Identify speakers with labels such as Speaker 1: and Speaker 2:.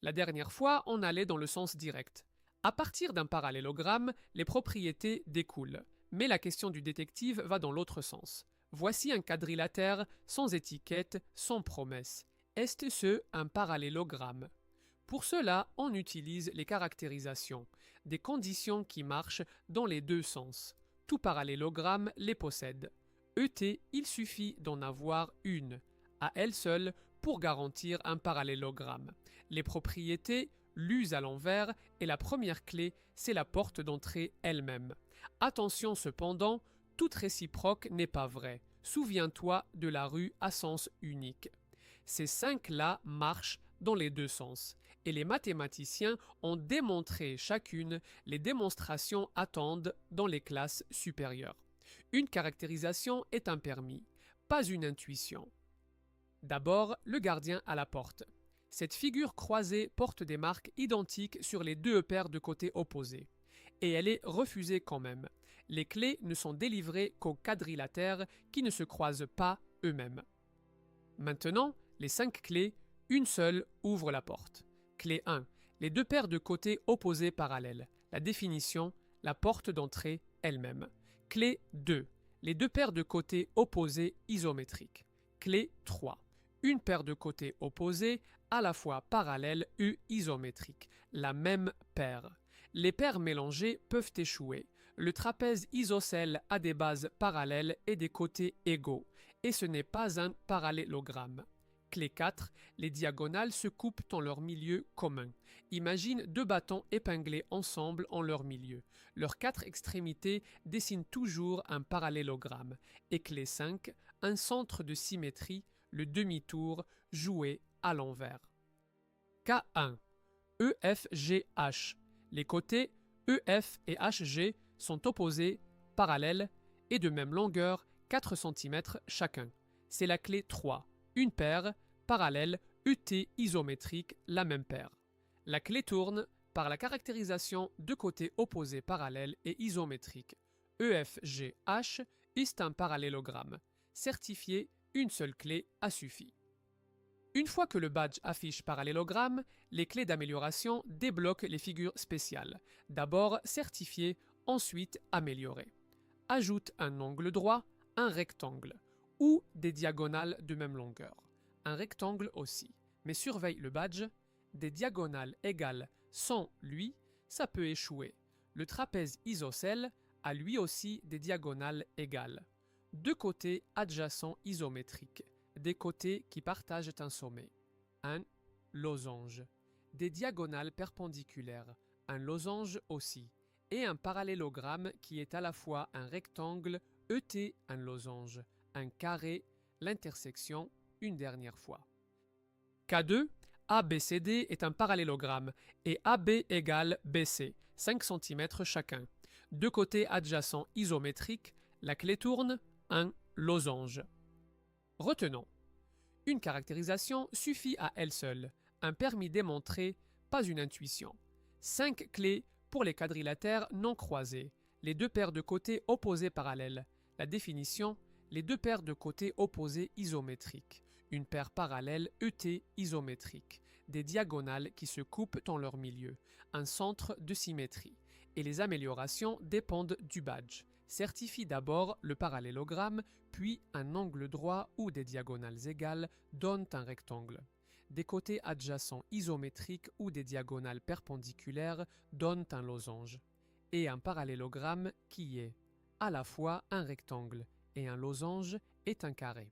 Speaker 1: La dernière fois, on allait dans le sens direct. À partir d'un parallélogramme, les propriétés découlent. Mais la question du détective va dans l'autre sens. Voici un quadrilatère sans étiquette, sans promesse. Est-ce un parallélogramme? Pour cela, on utilise les caractérisations, des conditions qui marchent dans les deux sens. Tout parallélogramme les possède. ET, il suffit d'en avoir une, à elle seule, pour garantir un parallélogramme. Les propriétés, lues à l'envers, et la première clé, c'est la porte d'entrée elle-même. Attention cependant, toute réciproque n'est pas vraie. Souviens-toi de la rue à sens unique. Ces 5-là marchent dans les deux sens, et les mathématiciens ont démontré chacune les démonstrations attendues dans les classes supérieures. Une caractérisation est un permis, pas une intuition. D'abord, le gardien à la porte. Cette figure croisée porte des marques identiques sur les deux paires de côtés opposés. Et elle est refusée quand même. Les clés ne sont délivrées qu'aux quadrilatères qui ne se croisent pas eux-mêmes. Maintenant, les 5 clés, une seule ouvre la porte. Clé 1. Les deux paires de côtés opposés parallèles. La définition, la porte d'entrée elle-même. Clé 2. Les deux paires de côtés opposés isométriques. Clé 3. Une paire de côtés opposés à la fois parallèles et isométriques. La même paire. Les paires mélangées peuvent échouer. Le trapèze isocèle a des bases parallèles et des côtés égaux. Et ce n'est pas un parallélogramme. Clé 4. Les diagonales se coupent en leur milieu commun. Imagine deux bâtons épinglés ensemble en leur milieu. Leurs 4 extrémités dessinent toujours un parallélogramme. Et clé 5. Un centre de symétrie, le demi-tour, joué à l'envers. K1. EFGH. Les côtés EF et HG sont opposés, parallèles et de même longueur, 4 cm chacun. C'est la clé 3. Une paire, parallèle, ET isométrique, la même paire. La clé tourne par la caractérisation de côtés opposés parallèles et isométriques. EFGH est un parallélogramme. Certifié, une seule clé a suffi. Une fois que le badge affiche parallélogramme, les clés d'amélioration débloquent les figures spéciales. D'abord certifiées, ensuite améliorées. Ajoute un angle droit, un rectangle, ou des diagonales de même longueur. Un rectangle aussi. Mais surveille le badge, des diagonales égales sans lui, ça peut échouer. Le trapèze isocèle a lui aussi des diagonales égales. Deux côtés adjacents isométriques. Des côtés qui partagent un sommet. Un losange. Des diagonales perpendiculaires. Un losange aussi. Et un parallélogramme qui est à la fois un rectangle, ET, un losange, un carré, l'intersection, une dernière fois. K2, ABCD est un parallélogramme et AB égale BC, 5 cm chacun. Deux côtés adjacents isométriques, la clé tourne, un losange. Retenons. Une caractérisation suffit à elle seule, un permis démontré, pas une intuition. 5 clés pour les quadrilatères non croisés, les deux paires de côtés opposés parallèles. La définition, les deux paires de côtés opposés isométriques, une paire parallèle ET isométrique, des diagonales qui se coupent en leur milieu, un centre de symétrie. Et les améliorations dépendent du badge. Certifie d'abord le parallélogramme, puis un angle droit ou des diagonales égales donnent un rectangle. Des côtés adjacents isométriques ou des diagonales perpendiculaires donnent un losange. Et un parallélogramme qui est à la fois un rectangle et un losange est un carré.